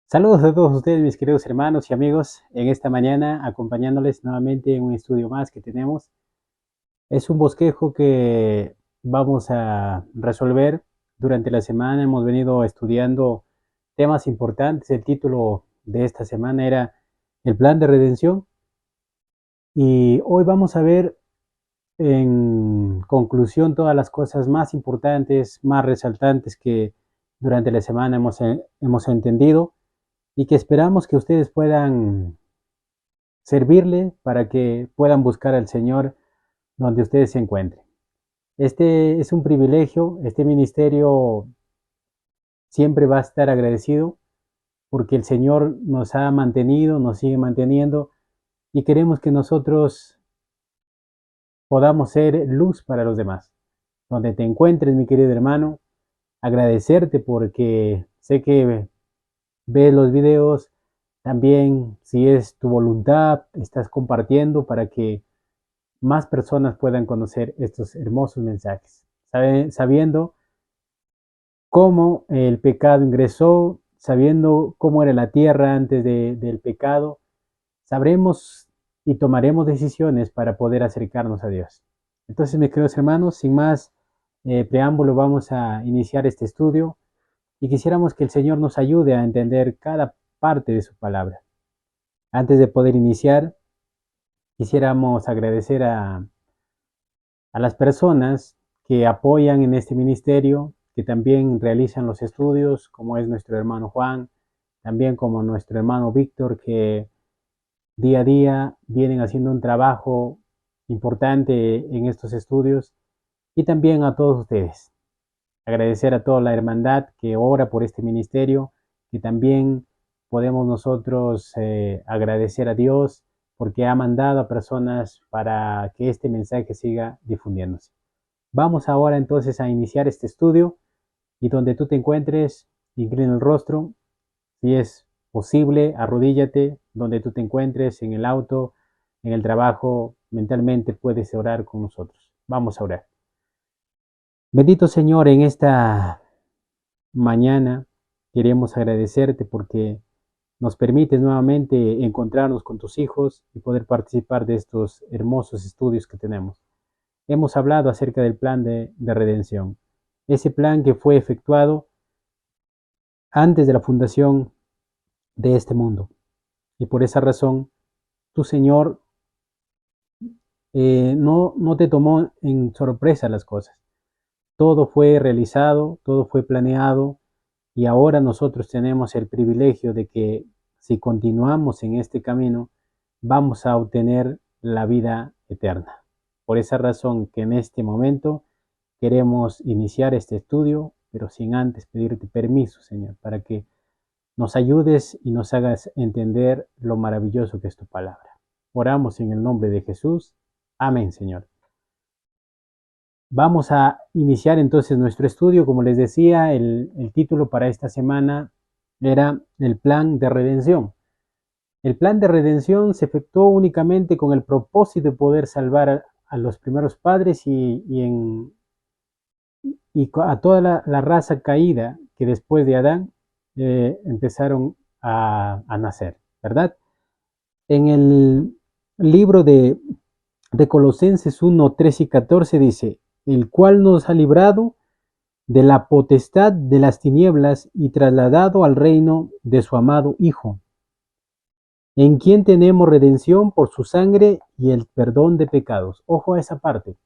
Saludos a todos ustedes, mis queridos hermanos y amigos, en esta mañana acompañándoles nuevamente en un estudio más que tenemos. Es un bosquejo que vamos a resolver durante la semana. Hemos venido estudiando temas importantes. El título de esta semana era el plan de redención y hoy vamos a ver en conclusión todas las cosas más importantes, más resaltantes que durante la semana hemos entendido y que esperamos que ustedes puedan servirle para que puedan buscar al Señor donde ustedes se encuentren. Este es un privilegio, este ministerio siempre va a estar agradecido porque el Señor nos ha mantenido, nos sigue manteniendo y queremos que nosotros podamos ser luz para los demás. Donde te encuentres, mi querido hermano, agradecerte porque sé que ves los videos, también si es tu voluntad, estás compartiendo para que más personas puedan conocer estos hermosos mensajes, sabiendo cómo el pecado ingresó, sabiendo cómo era la tierra antes del pecado, sabremos y tomaremos decisiones para poder acercarnos a Dios. Entonces, mis queridos hermanos, sin más preámbulo, vamos a iniciar este estudio y quisiéramos que el Señor nos ayude a entender cada parte de su palabra. Antes de poder iniciar, quisiéramos agradecer a las personas que apoyan en este ministerio, que también realizan los estudios, como es nuestro hermano Juan, también como nuestro hermano Víctor, que día a día vienen haciendo un trabajo importante en estos estudios, y también a todos ustedes. Agradecer a toda la hermandad que ora por este ministerio, que también podemos nosotros agradecer a Dios porque ha mandado a personas para que este mensaje siga difundiéndose. Vamos ahora entonces a iniciar este estudio y donde tú te encuentres, inclina el rostro. Si es posible, arrodíllate donde tú te encuentres, en el auto, en el trabajo, mentalmente puedes orar con nosotros. Vamos a orar. Bendito Señor, en esta mañana queremos agradecerte porque nos permites nuevamente encontrarnos con tus hijos y poder participar de estos hermosos estudios que tenemos. Hemos hablado acerca del plan de redención, ese plan que fue efectuado antes de la fundación de este mundo. Y por esa razón, tu Señor no te tomó en sorpresa las cosas. Todo fue realizado, todo fue planeado y ahora nosotros tenemos el privilegio de que si continuamos en este camino, vamos a obtener la vida eterna. Por esa razón que en este momento queremos iniciar este estudio, pero sin antes pedirte permiso, Señor, para que nos ayudes y nos hagas entender lo maravilloso que es tu palabra. Oramos en el nombre de Jesús. Amén, Señor. Vamos a iniciar entonces nuestro estudio. Como les decía, el título para esta semana era el plan de redención. El plan de redención se efectuó únicamente con el propósito de poder salvar a los primeros padres y a toda la raza caída que después de Adán empezaron a nacer, ¿verdad? En el libro de Colosenses 1, 3 y 14 dice, el cual nos ha librado de la potestad de las tinieblas y trasladado al reino de su amado Hijo, en quien tenemos redención por su sangre y el perdón de pecados. Ojo a esa parte.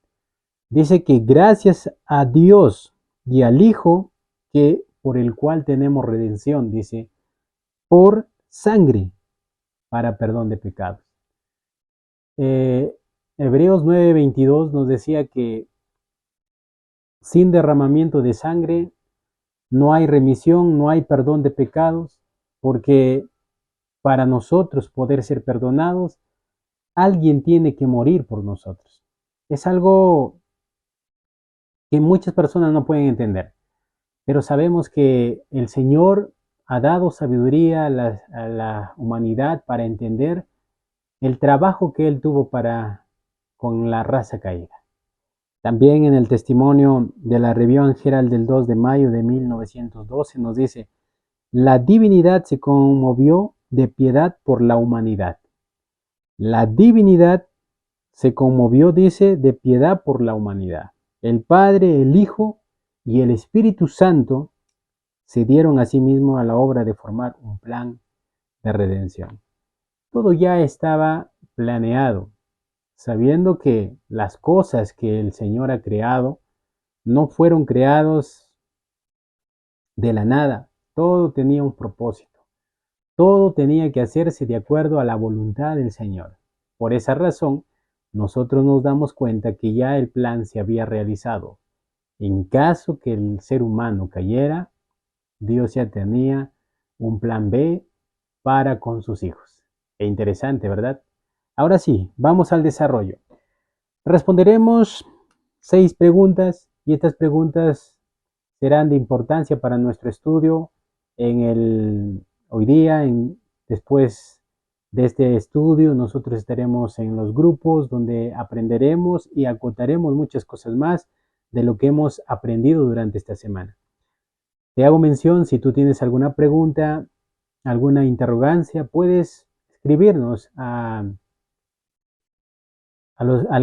Dice que gracias a Dios y al Hijo, que por el cual tenemos redención, dice, por sangre para perdón de pecados. Eh, Hebreos 9:22 nos decía que sin derramamiento de sangre no hay remisión, no hay perdón de pecados, porque para nosotros poder ser perdonados, alguien tiene que morir por nosotros. Es algo que muchas personas no pueden entender, pero sabemos que el Señor ha dado sabiduría a la humanidad para entender el trabajo que Él tuvo para con la raza caída. También en el testimonio de la Review Herald del 2 de mayo de 1912 nos dice, La divinidad se conmovió de piedad por la humanidad. La divinidad se conmovió, dice, de piedad por la humanidad. El Padre, el Hijo y el Espíritu Santo se dieron a sí mismos a la obra de formar un plan de redención. Todo ya estaba planeado, sabiendo que las cosas que el Señor ha creado no fueron creados de la nada. Todo tenía un propósito. Todo tenía que hacerse de acuerdo a la voluntad del Señor. Por esa razón, nosotros nos damos cuenta que ya el plan se había realizado. En caso que el ser humano cayera, Dios ya tenía un plan B para con sus hijos. E interesante, ¿verdad? Ahora sí, vamos al desarrollo. Responderemos 6 preguntas y estas preguntas serán de importancia para nuestro estudio hoy día. Después de este estudio, nosotros estaremos en los grupos donde aprenderemos y acotaremos muchas cosas más de lo que hemos aprendido durante esta semana. Te hago mención, si tú tienes alguna pregunta, alguna interrogancia, puedes escribirnos al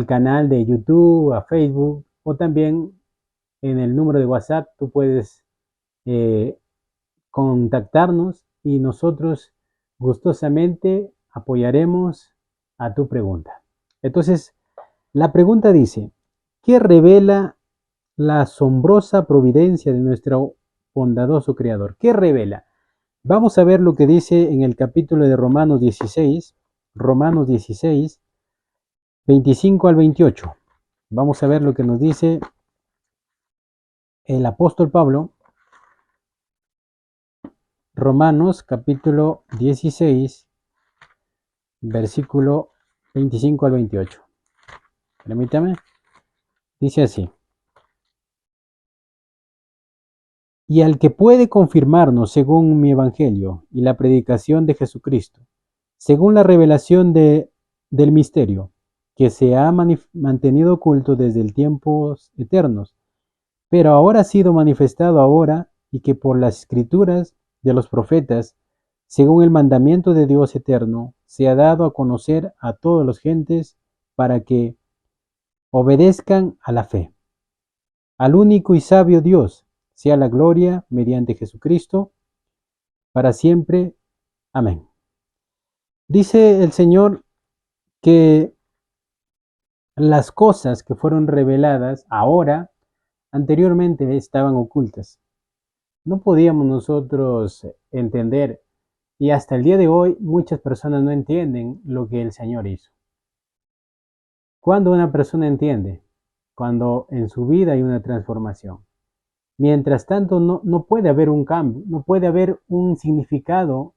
canal de YouTube, a Facebook o también en el número de WhatsApp. Tú puedes eh, contactarnos y nosotros gustosamente apoyaremos a tu pregunta. Entonces, la pregunta dice, ¿qué revela la asombrosa providencia de nuestro bondadoso Creador? ¿Qué revela? Vamos a ver lo que dice en el capítulo de Romanos 16, 25 al 28. Vamos a ver lo que nos dice el apóstol Pablo. Romanos capítulo 16, versículo 25 al 28. Permítame. Dice así. Y al que puede confirmarnos según mi evangelio y la predicación de Jesucristo, según la revelación del misterio, que se ha mantenido oculto desde el tiempos eternos, pero ahora ha sido manifestado ahora, y que por las escrituras de los profetas, según el mandamiento de Dios eterno, se ha dado a conocer a todas las gentes para que obedezcan a la fe. Al único y sabio Dios sea la gloria mediante Jesucristo para siempre. Amén. Dice el Señor que las cosas que fueron reveladas ahora, anteriormente estaban ocultas. No podíamos nosotros entender, y hasta el día de hoy muchas personas no entienden lo que el Señor hizo. ¿Cuándo una persona entiende? Cuando en su vida hay una transformación. Mientras tanto, no puede haber un cambio, no puede haber un significado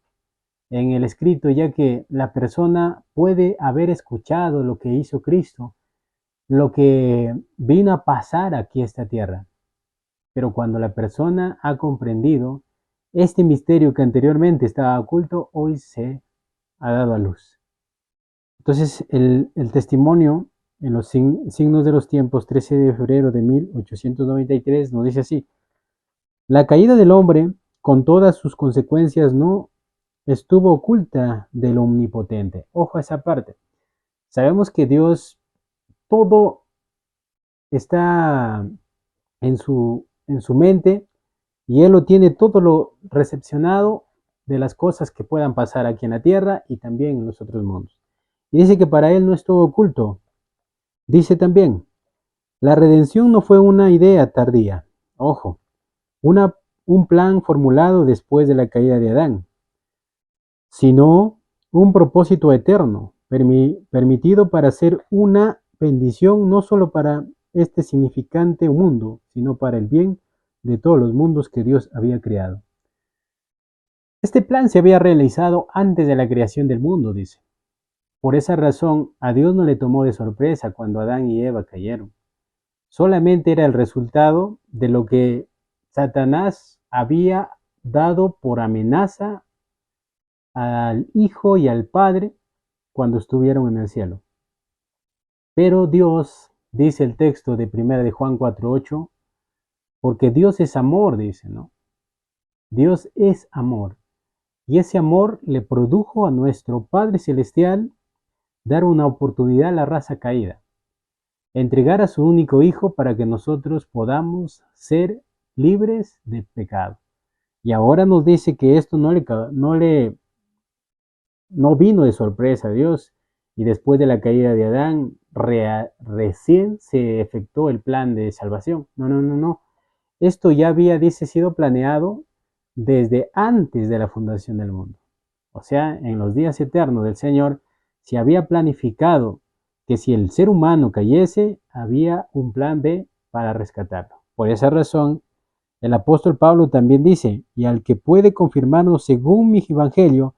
en el escrito, ya que la persona puede haber escuchado lo que hizo Cristo, lo que vino a pasar aquí a esta tierra. Pero cuando la persona ha comprendido este misterio que anteriormente estaba oculto, hoy se ha dado a luz. Entonces, el testimonio en los signos de los tiempos, 13 de febrero de 1893, nos dice así: la caída del hombre, con todas sus consecuencias, no estuvo oculta del Omnipotente. Ojo a esa parte. Sabemos que Dios, todo está en su mente, y Él lo tiene todo lo recepcionado de las cosas que puedan pasar aquí en la tierra y también en los otros mundos. Y dice que para Él no estuvo oculto. Dice también, la redención no fue una idea tardía. Ojo, una, un plan formulado después de la caída de Adán, sino un propósito eterno, permitido para ser una bendición no solo para este significante mundo, sino para el bien de todos los mundos que Dios había creado. Este plan se había realizado antes de la creación del mundo, dice. Por esa razón, a Dios no le tomó de sorpresa cuando Adán y Eva cayeron. Solamente era el resultado de lo que Satanás había dado por amenaza al Hijo y al Padre cuando estuvieron en el cielo. Pero Dios, dice el texto de 1 de Juan 4:8, porque Dios es amor, dice, ¿no? Dios es amor. Y ese amor le produjo a nuestro Padre Celestial dar una oportunidad a la raza caída, entregar a su único Hijo para que nosotros podamos ser libres de pecado. Y ahora nos dice que esto no vino de sorpresa a Dios, y después de la caída de Adán recién se efectuó el plan de salvación. No, no, no, no. Esto ya había, dice, sido planeado desde antes de la fundación del mundo. O sea, en los días eternos del Señor se había planificado que si el ser humano cayese, había un plan B para rescatarlo. Por esa razón, el apóstol Pablo también dice, y al que puede confirmarnos según mi evangelio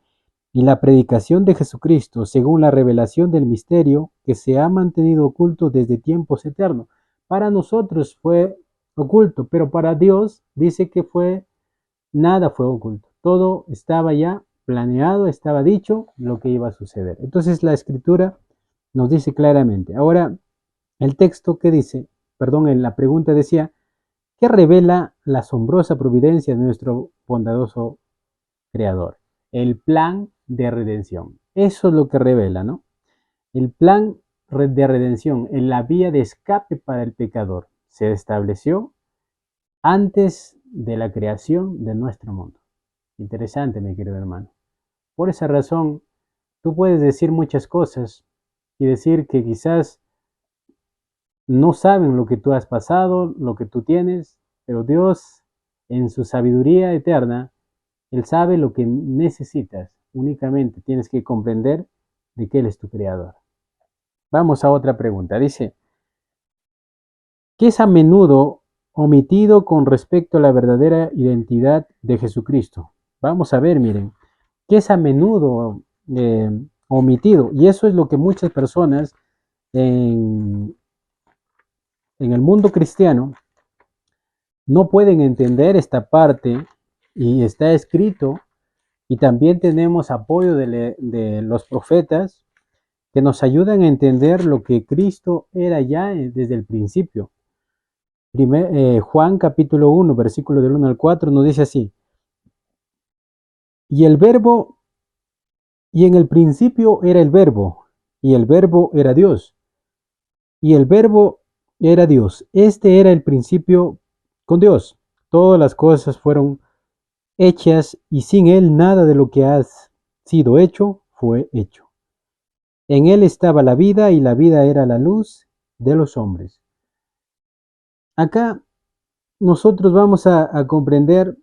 y la predicación de Jesucristo, según la revelación del misterio que se ha mantenido oculto desde tiempos eternos. Para nosotros fue oculto, pero para Dios dice que nada fue oculto. Todo estaba ya planeado, estaba dicho lo que iba a suceder. Entonces la escritura nos dice claramente. Ahora, el texto que dice, perdón, en la pregunta decía, ¿qué revela la asombrosa providencia de nuestro bondadoso Creador? El plan de redención. Eso es lo que revela, ¿no? El plan de redención, en la vía de escape para el pecador, se estableció antes de la creación de nuestro mundo. Interesante, mi querido hermano. Por esa razón, tú puedes decir muchas cosas y decir que quizás no saben lo que tú has pasado, lo que tú tienes, pero Dios, en su sabiduría eterna, Él sabe lo que necesitas. Únicamente tienes que comprender de que Él es tu creador. Vamos a otra pregunta. Dice, ¿qué es a menudo omitido con respecto a la verdadera identidad de Jesucristo? Vamos a ver, miren, ¿qué es a menudo omitido? Y eso es lo que muchas personas en, en el mundo cristiano no pueden entender esta parte, y está escrito, y también tenemos apoyo de los profetas que nos ayudan a entender lo que Cristo era ya desde el principio. Juan capítulo 1, versículo del 1 al 4 nos dice así, y el verbo, y en el principio era el verbo, y el verbo era Dios, y el verbo era Dios. Este era el principio con Dios. Todas las cosas fueron hechas, y sin Él nada de lo que ha sido hecho fue hecho. En Él estaba la vida, y la vida era la luz de los hombres. Acá nosotros vamos a comprender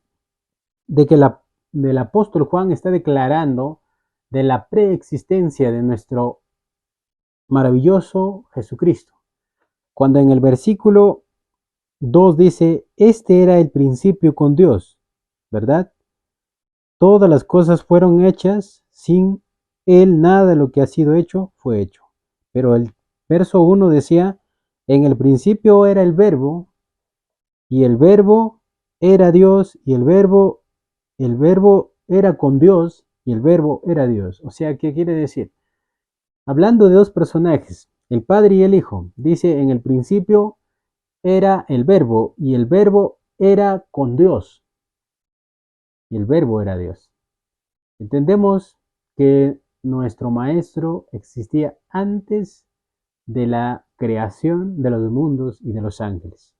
de que del apóstol Juan está declarando de la preexistencia de nuestro maravilloso Jesucristo. Cuando en el versículo 2 dice, este era el principio con Dios, ¿verdad? Todas las cosas fueron hechas, sin Él nada de lo que ha sido hecho fue hecho. Pero el verso 1 decía, en el principio era el verbo, y el verbo era Dios, y el verbo era con Dios, y el verbo era Dios. O sea, ¿qué quiere decir? Hablando de dos personajes, el Padre y el Hijo, dice, en el principio era el verbo, y el verbo era con Dios, y el verbo era Dios. Entendemos que nuestro Maestro existía antes de la creación de los mundos y de los ángeles.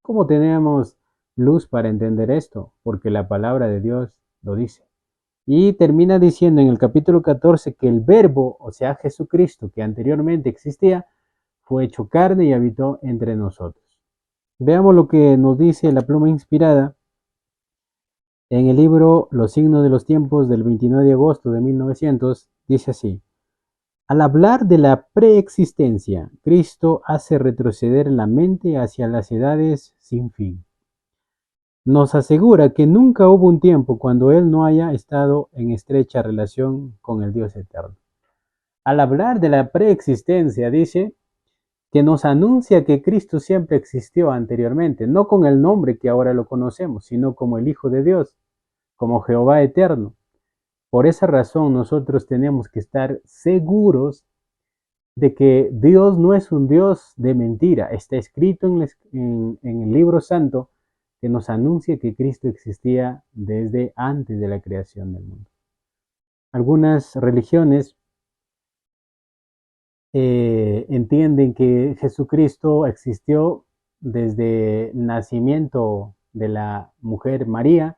¿Cómo tenemos luz para entender esto? Porque la palabra de Dios lo dice. Y termina diciendo en el capítulo 14 que el verbo, o sea, Jesucristo, que anteriormente existía, fue hecho carne y habitó entre nosotros. Veamos lo que nos dice la pluma inspirada en el libro Los signos de los tiempos del 29 de agosto de 1900. Dice así, al hablar de la preexistencia, Cristo hace retroceder la mente hacia las edades sin fin. Nos asegura que nunca hubo un tiempo cuando Él no haya estado en estrecha relación con el Dios eterno. Al hablar de la preexistencia, dice que nos anuncia que Cristo siempre existió anteriormente, no con el nombre que ahora lo conocemos, sino como el Hijo de Dios, como Jehová eterno. Por esa razón nosotros tenemos que estar seguros de que Dios no es un Dios de mentira. Está escrito en el libro santo que nos anuncia que Cristo existía desde antes de la creación del mundo. Algunas religiones entienden que Jesucristo existió desde el nacimiento de la mujer María,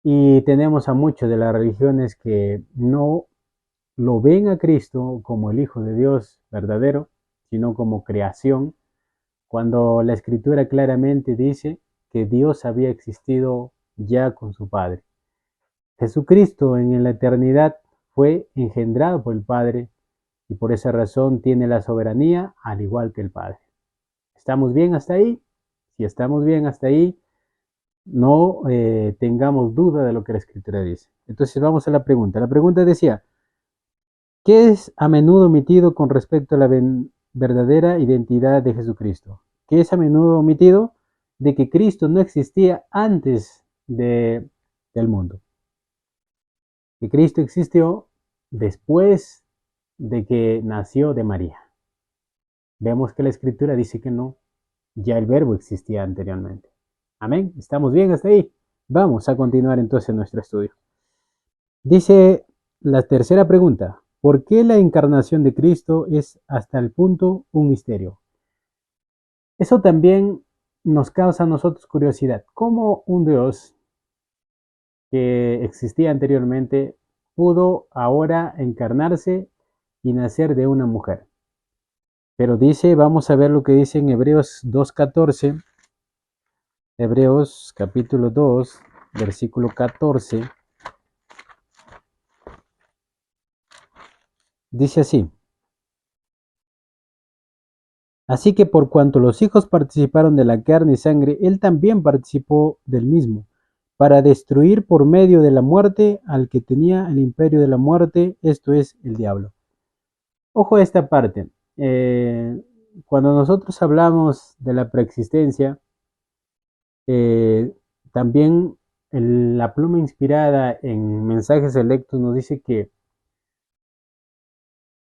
y tenemos a muchos de las religiones que no lo ven a Cristo como el Hijo de Dios verdadero, sino como creación, cuando la Escritura claramente dice que Dios había existido ya con su Padre. Jesucristo en la eternidad fue engendrado por el Padre y por esa razón tiene la soberanía al igual que el Padre. ¿Estamos bien hasta ahí? Si estamos bien hasta ahí, no tengamos duda de lo que la Escritura dice. Entonces vamos a la pregunta. La pregunta decía, ¿qué es a menudo omitido con respecto a la verdadera identidad de Jesucristo? ¿Qué es a menudo omitido? De que Cristo no existía antes del mundo. Que Cristo existió después de que nació de María. Vemos que la Escritura dice que no, ya el verbo existía anteriormente. Amén. ¿Estamos bien hasta ahí? Vamos a continuar entonces nuestro estudio. Dice la tercera pregunta, ¿por qué la encarnación de Cristo es hasta el punto un misterio? Eso también nos causa a nosotros curiosidad. ¿Cómo un Dios que existía anteriormente pudo ahora encarnarse y nacer de una mujer? Pero dice, vamos a ver lo que dice en Hebreos 2:14, Hebreos capítulo 2, versículo 14, dice así, así que por cuanto los hijos participaron de la carne y sangre, él también participó del mismo, para destruir por medio de la muerte al que tenía el imperio de la muerte, esto es, el diablo. Ojo a esta parte. Cuando nosotros hablamos de la preexistencia, eh, también la pluma inspirada en Mensajes Selectos nos dice que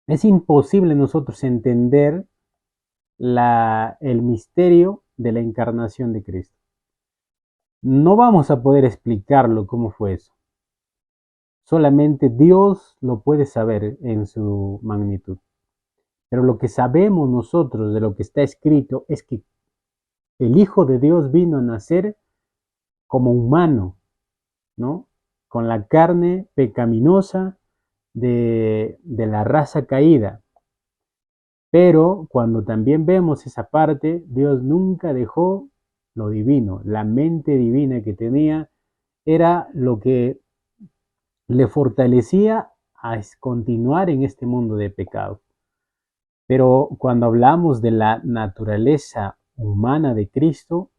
es imposible nosotros entender el misterio de la encarnación de Cristo. No vamos a poder explicarlo cómo fue eso. Solamente Dios lo puede saber en su magnitud. Pero lo que sabemos nosotros de lo que está escrito es que el Hijo de Dios vino a nacer como humano, ¿no? Con la carne pecaminosa de la raza caída. Pero cuando también vemos esa parte, Dios nunca dejó lo divino, la mente divina que tenía era lo que le fortalecía a continuar en este mundo de pecado. Pero cuando hablamos de la naturaleza humana de Cristo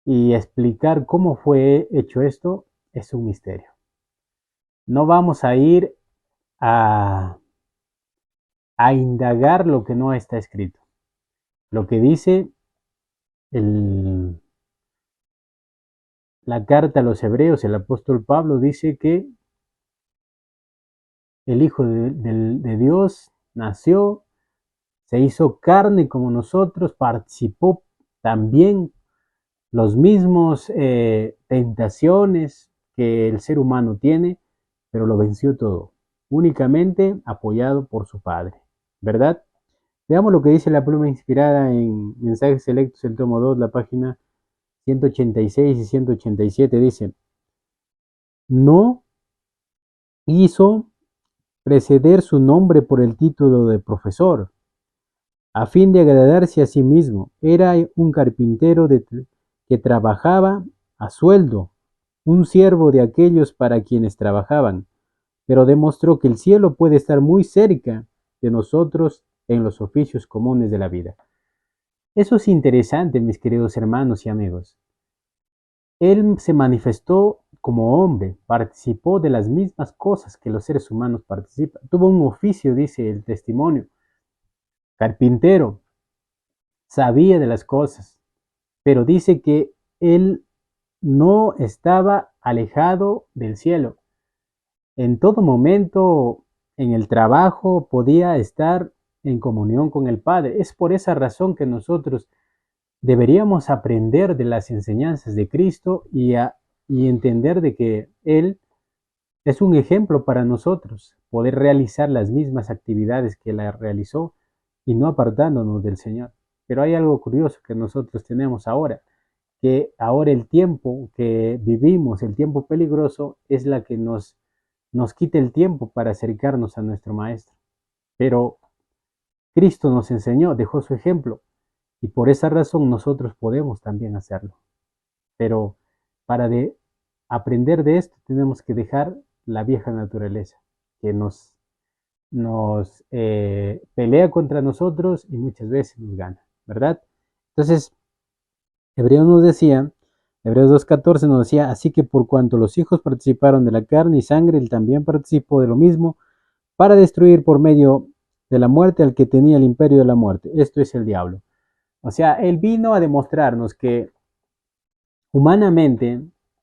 y explicar cómo fue hecho esto, es un misterio. No vamos a ir a indagar lo que no está escrito. Lo que dice la carta a los hebreos, el apóstol Pablo dice que el Hijo de Dios nació, se hizo carne como nosotros, participó también los mismos tentaciones que el ser humano tiene, pero lo venció todo, únicamente apoyado por su Padre, ¿verdad? Veamos lo que dice la pluma inspirada en Mensajes Selectos, el tomo 2, la página 186 y 187, dice, no hizo preceder su nombre por el título de profesor, a fin de agradarse a sí mismo. Era un carpintero que trabajaba a sueldo, un siervo de aquellos para quienes trabajaban, pero demostró que el cielo puede estar muy cerca de nosotros en los oficios comunes de la vida. Eso es interesante, mis queridos hermanos y amigos. Él se manifestó como hombre, participó de las mismas cosas que los seres humanos participan. Tuvo un oficio, dice el testimonio, carpintero, sabía de las cosas, pero dice que él no estaba alejado del cielo. En todo momento, en el trabajo, podía estar en comunión con el Padre. Es por esa razón que nosotros deberíamos aprender de las enseñanzas de Cristo y entender de que Él es un ejemplo para nosotros, poder realizar las mismas actividades que Él realizó y no apartándonos del Señor. Pero hay algo curioso que nosotros tenemos ahora, que ahora el tiempo que vivimos, el tiempo peligroso, es la que nos quita el tiempo para acercarnos a nuestro Maestro. Pero Cristo nos enseñó, dejó su ejemplo, y por esa razón nosotros podemos también hacerlo. Pero para aprender de esto tenemos que dejar la vieja naturaleza, que nos pelea contra nosotros y muchas veces nos gana, ¿verdad? Entonces, Hebreos nos decía, Hebreos 2.14 nos decía, así que por cuanto los hijos participaron de la carne y sangre, él también participó de lo mismo para destruir por medio de la muerte al que tenía el imperio de la muerte. Esto es el diablo. O sea, él vino a demostrarnos que humanamente,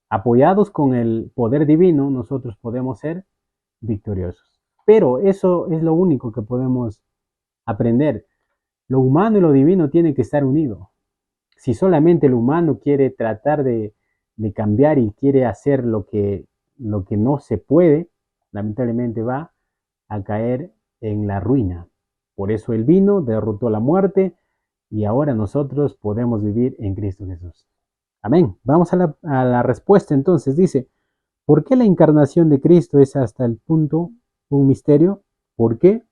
apoyados con el poder divino, nosotros podemos ser victoriosos. Pero eso es lo único que podemos aprender. Lo humano y lo divino tienen que estar unidos. Si solamente el humano quiere tratar de cambiar y quiere hacer lo que no se puede, lamentablemente va a caer en la ruina. Por eso él vino, derrotó la muerte y ahora nosotros podemos vivir en Cristo Jesús. Amén. Vamos a la respuesta entonces. Dice, ¿por qué la encarnación de Cristo es hasta el punto un misterio? ¿Por qué?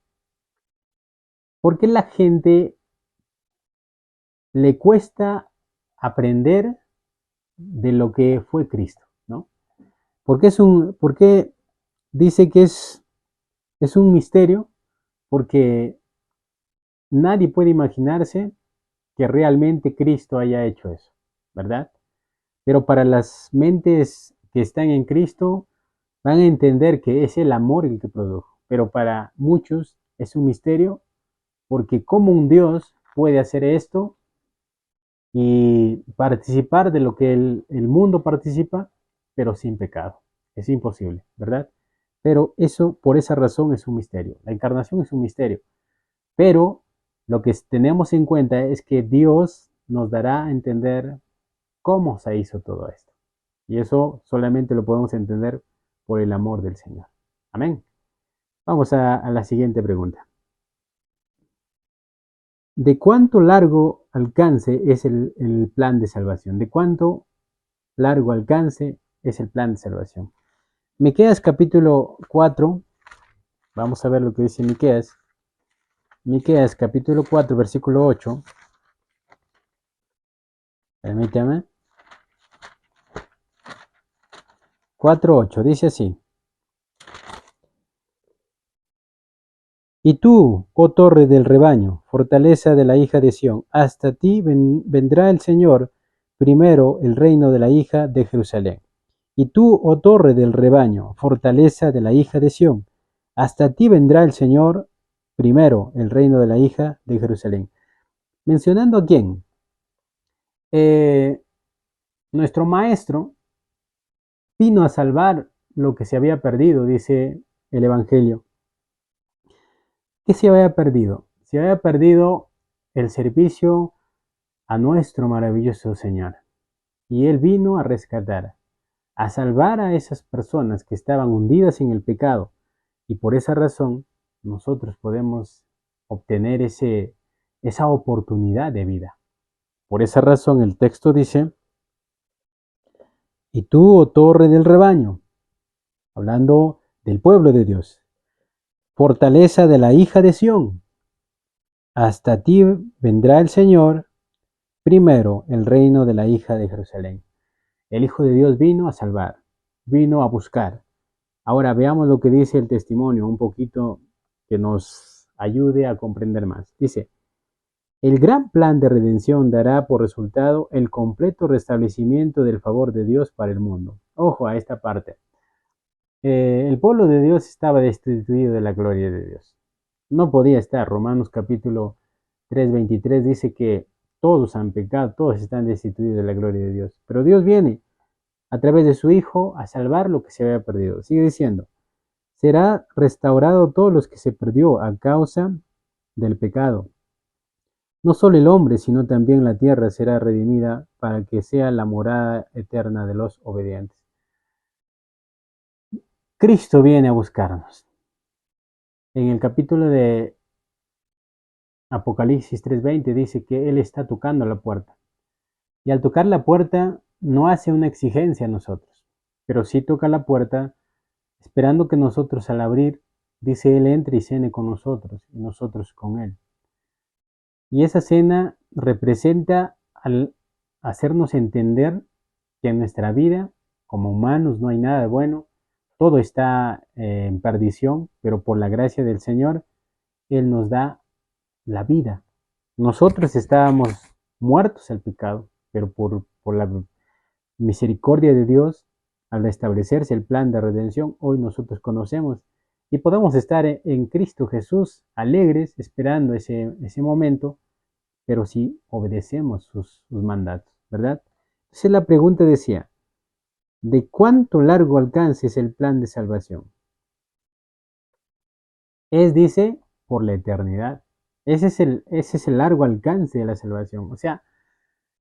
Porque la gente le cuesta aprender de lo que fue Cristo, ¿no? ¿Por qué dice que es un misterio? Porque nadie puede imaginarse que realmente Cristo haya hecho eso, ¿verdad? Pero para las mentes que están en Cristo van a entender que es el amor el que produjo. Pero para muchos es un misterio porque como un Dios puede hacer esto y participar de lo que el mundo participa, pero sin pecado. Es imposible, ¿verdad? Pero eso, por esa razón, es un misterio. La encarnación es un misterio. Pero lo que tenemos en cuenta es que Dios nos dará a entender cómo se hizo todo esto. Y eso solamente lo podemos entender por el amor del Señor. Amén. Vamos a la siguiente pregunta. ¿De cuánto largo alcance es el plan de salvación? ¿De cuánto largo alcance es el plan de salvación? Miqueas capítulo 4, vamos a ver lo que dice Miqueas. Miqueas capítulo 4, versículo 8. Permítame. 4:8 dice así. Y tú, oh torre del rebaño, fortaleza de la hija de Sión, hasta ti vendrá el Señor, primero el reino de la hija de Jerusalén. Y tú, oh torre del rebaño, fortaleza de la hija de Sión, hasta ti vendrá el Señor, primero el reino de la hija de Jerusalén. ¿Mencionando a quién? Nuestro maestro vino a salvar lo que se había perdido, dice el Evangelio. ¿Qué se había perdido? Se había perdido el servicio a nuestro maravilloso Señor. Y Él vino a rescatar, a salvar a esas personas que estaban hundidas en el pecado. Y por esa razón nosotros podemos obtener esa oportunidad de vida. Por esa razón el texto dice, y tú, oh torre del rebaño, hablando del pueblo de Dios, fortaleza de la hija de Sión, hasta ti vendrá el Señor, primero el reino de la hija de Jerusalén. El Hijo de Dios vino a salvar, vino a buscar. Ahora veamos lo que dice el testimonio, un poquito que nos ayude a comprender más. Dice, el gran plan de redención dará por resultado el completo restablecimiento del favor de Dios para el mundo. Ojo a esta parte. El pueblo de Dios estaba destituido de la gloria de Dios. No podía estar. Romanos capítulo 3:23 dice que todos han pecado, todos están destituidos de la gloria de Dios. Pero Dios viene a través de su Hijo a salvar lo que se había perdido. Sigue diciendo, será restaurado todos los que se perdió a causa del pecado. No solo el hombre, sino también la tierra será redimida para que sea la morada eterna de los obedientes. Cristo viene a buscarnos. En el capítulo de Apocalipsis 3:20 dice que Él está tocando la puerta. Y al tocar la puerta no hace una exigencia a nosotros, pero sí toca la puerta esperando que nosotros al abrir, dice Él, entre y cene con nosotros y nosotros con Él. Y esa cena representa al hacernos entender que en nuestra vida, como humanos, no hay nada de bueno, todo está en perdición, pero por la gracia del Señor, Él nos da la vida. Nosotros estábamos muertos al pecado, pero por la misericordia de Dios, al establecerse el plan de redención, hoy nosotros conocemos y podemos estar en Cristo Jesús alegres, esperando ese momento, pero si obedecemos sus mandatos, ¿verdad? Entonces la pregunta decía, ¿de cuánto largo alcance es el plan de salvación? Dice, por la eternidad. Ese es el largo alcance de la salvación. O sea,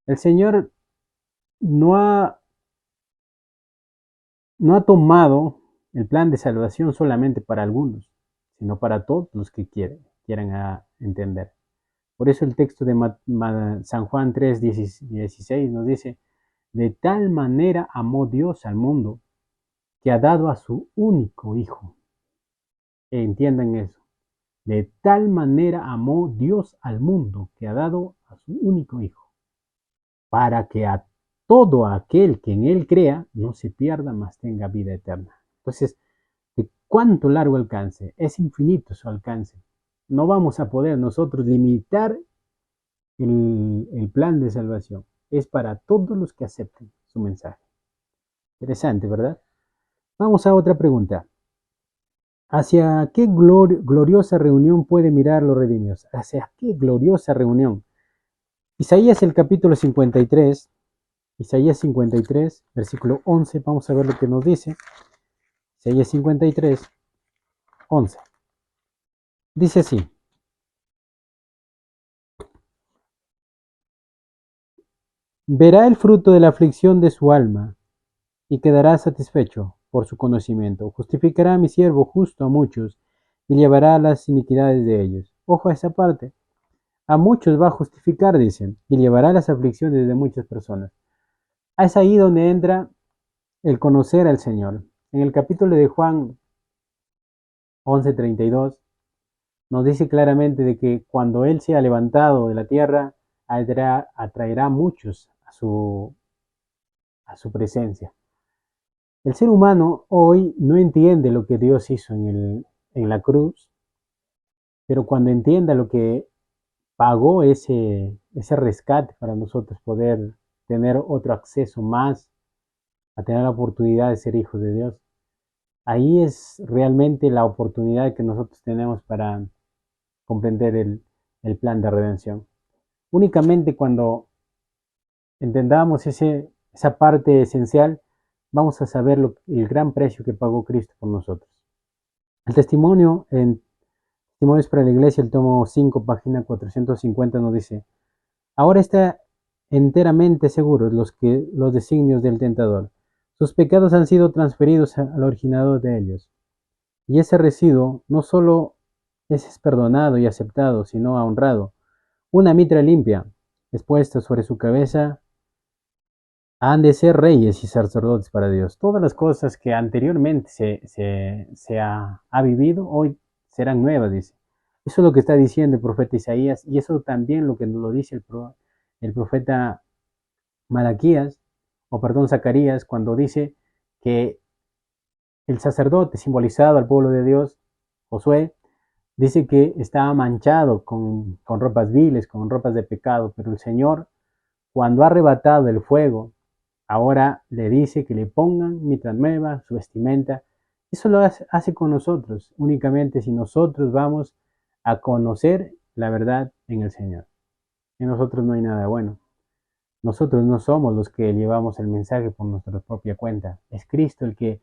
el Señor no ha, no ha tomado el plan de salvación solamente para algunos, sino para todos los que quieran entender. Por eso el texto de San Juan 3:16 nos dice, de tal manera amó Dios al mundo que ha dado a su único Hijo. Entiendan eso. De tal manera amó Dios al mundo que ha dado a su único Hijo, para que a todo aquel que en Él crea no se pierda, mas tenga vida eterna. Entonces, ¿de cuánto largo alcance? Es infinito su alcance. No vamos a poder nosotros limitar el plan de salvación. Es para todos los que acepten su mensaje. Interesante, ¿verdad? Vamos a otra pregunta. ¿Hacia qué gloriosa reunión puede mirar los redimidos? ¿Hacia qué gloriosa reunión? Isaías el capítulo 53, Isaías 53, versículo 11, vamos a ver lo que nos dice. Isaías 53, 11. Dice así, verá el fruto de la aflicción de su alma y quedará satisfecho por su conocimiento. Justificará a mi siervo justo a muchos y llevará las iniquidades de ellos. Ojo a esa parte. A muchos va a justificar, dicen, y llevará las aflicciones de muchas personas. Es ahí donde entra el conocer al Señor. En el capítulo de Juan 11:32 nos dice claramente de que cuando Él sea levantado de la tierra, atraerá muchos a su presencia. El ser humano hoy no entiende lo que Dios hizo en la cruz, pero cuando entienda lo que pagó ese rescate para nosotros poder tener otro acceso más a tener la oportunidad de ser hijos de Dios, ahí es realmente la oportunidad que nosotros tenemos para comprender el plan de redención. Únicamente cuando entendamos esa parte esencial, vamos a saber el gran precio que pagó Cristo por nosotros. El testimonio en Testimonios para la Iglesia, el tomo 5, página 450, nos dice, ahora está enteramente seguros los designios del tentador. Sus pecados han sido transferidos al originador de ellos. Y ese residuo no solo es perdonado y aceptado, sino honrado. Una mitra limpia es puesta sobre su cabeza. Han de ser reyes y sacerdotes para Dios. Todas las cosas que anteriormente se ha vivido, hoy serán nuevas, dice. Eso es lo que está diciendo el profeta Isaías y eso también lo que nos lo dice el profeta Malaquías, o perdón, Zacarías, cuando dice que el sacerdote simbolizado al pueblo de Dios, Josué, dice que estaba manchado con ropas viles, con ropas de pecado, pero el Señor, cuando ha arrebatado el fuego, ahora le dice que le pongan mitra nueva, su vestimenta. Eso lo hace con nosotros, únicamente si nosotros vamos a conocer la verdad en el Señor. En nosotros no hay nada bueno. Nosotros no somos los que llevamos el mensaje por nuestra propia cuenta. Es Cristo el que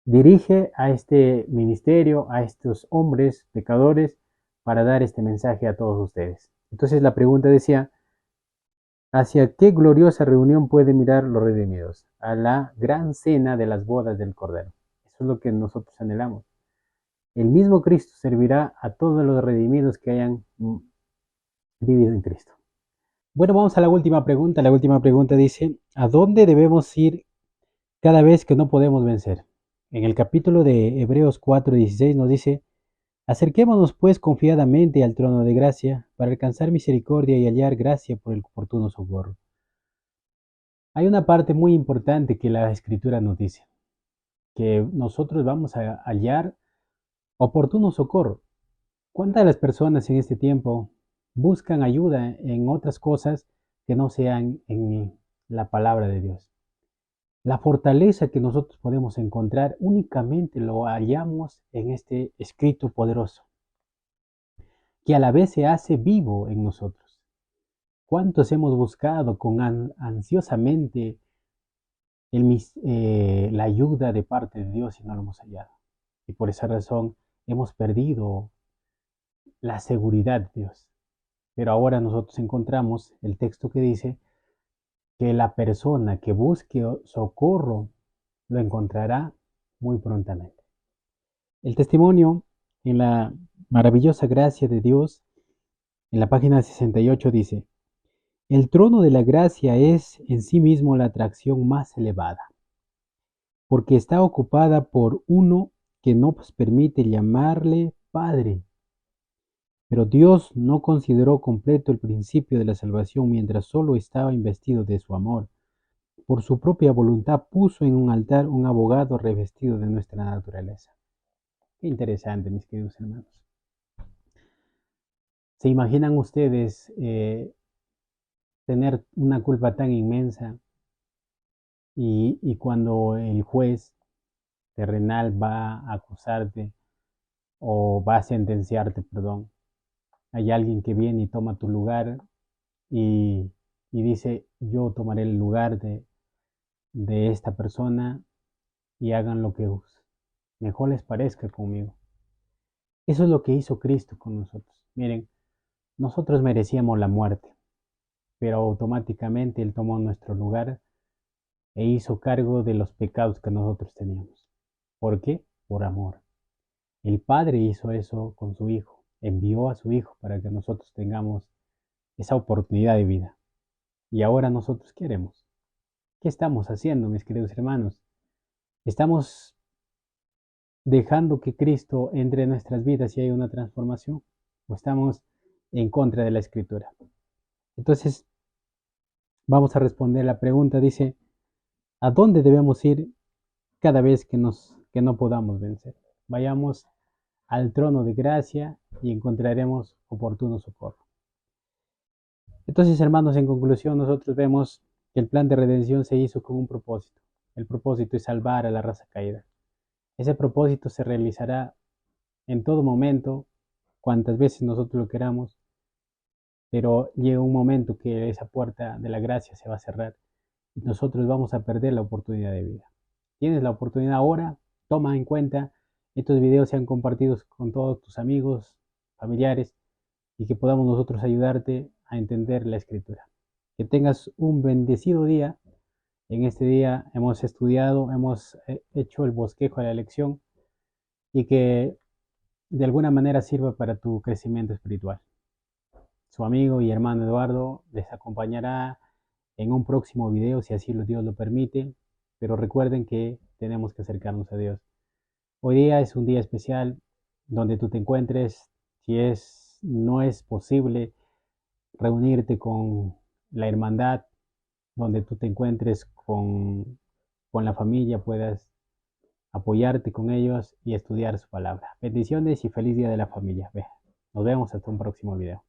dirige a este ministerio, a estos hombres pecadores, para dar este mensaje a todos ustedes. Entonces la pregunta decía, ¿hacia qué gloriosa reunión pueden mirar los redimidos? A la gran cena de las bodas del Cordero. Eso es lo que nosotros anhelamos. El mismo Cristo servirá a todos los redimidos que hayan vivido en Cristo. Bueno, vamos a la última pregunta. La última pregunta dice, ¿a dónde debemos ir cada vez que no podemos vencer? En el capítulo de Hebreos 4:16 nos dice, acerquémonos pues confiadamente al trono de gracia para alcanzar misericordia y hallar gracia por el oportuno socorro. Hay una parte muy importante que la Escritura nos dice, que nosotros vamos a hallar oportuno socorro. ¿Cuántas de las personas en este tiempo buscan ayuda en otras cosas que no sean en la palabra de Dios? La fortaleza que nosotros podemos encontrar únicamente lo hallamos en este escrito poderoso, que a la vez se hace vivo en nosotros. ¿Cuántos hemos buscado con ansiosamente la ayuda de parte de Dios y no lo hemos hallado? Y por esa razón hemos perdido la seguridad de Dios. Pero ahora nosotros encontramos el texto que dice que la persona que busque socorro lo encontrará muy prontamente. El testimonio en la maravillosa gracia de Dios, en la página 68 dice, el trono de la gracia es en sí mismo la atracción más elevada, porque está ocupada por uno que no nos permite llamarle Padre. Pero Dios no consideró completo el principio de la salvación mientras solo estaba investido de su amor. Por su propia voluntad puso en un altar un abogado revestido de nuestra naturaleza. Qué interesante, mis queridos hermanos. ¿Se imaginan ustedes tener una culpa tan inmensa y cuando el juez terrenal va a acusarte o va a sentenciarte, perdón, hay alguien que viene y toma tu lugar y, y dice, yo tomaré el lugar de esta persona y hagan lo que mejor les parezca conmigo? Eso es lo que hizo Cristo con nosotros. Miren, nosotros merecíamos la muerte, pero automáticamente Él tomó nuestro lugar e hizo cargo de los pecados que nosotros teníamos. ¿Por qué? Por amor. El Padre hizo eso con su Hijo, envió a su Hijo para que nosotros tengamos esa oportunidad de vida. Y ahora nosotros queremos. ¿Qué estamos haciendo, mis queridos hermanos? ¿Estamos dejando que Cristo entre en nuestras vidas y haya una transformación? ¿O estamos en contra de la Escritura? Entonces, vamos a responder la pregunta. Dice, ¿a dónde debemos ir cada vez que no podamos vencer? Vayamos al trono de gracia y encontraremos oportuno socorro. Entonces, hermanos, en conclusión, nosotros vemos que el plan de redención se hizo con un propósito. El propósito es salvar a la raza caída. Ese propósito se realizará en todo momento, cuantas veces nosotros lo queramos, pero llega un momento que esa puerta de la gracia se va a cerrar y nosotros vamos a perder la oportunidad de vida. Tienes la oportunidad ahora, toma en cuenta, estos videos sean compartidos con todos tus amigos, familiares, y que podamos nosotros ayudarte a entender la Escritura. Que tengas un bendecido día. En este día hemos estudiado, hemos hecho el bosquejo de la lección y que de alguna manera sirva para tu crecimiento espiritual. Su amigo y hermano Eduardo les acompañará en un próximo video, si así Dios lo permite, pero recuerden que tenemos que acercarnos a Dios. Hoy día es un día especial donde tú te encuentres, si no es posible reunirte con la hermandad, donde tú te encuentres con la familia, puedas apoyarte con ellos y estudiar su palabra. Bendiciones y feliz día de la familia. Nos vemos hasta un próximo video.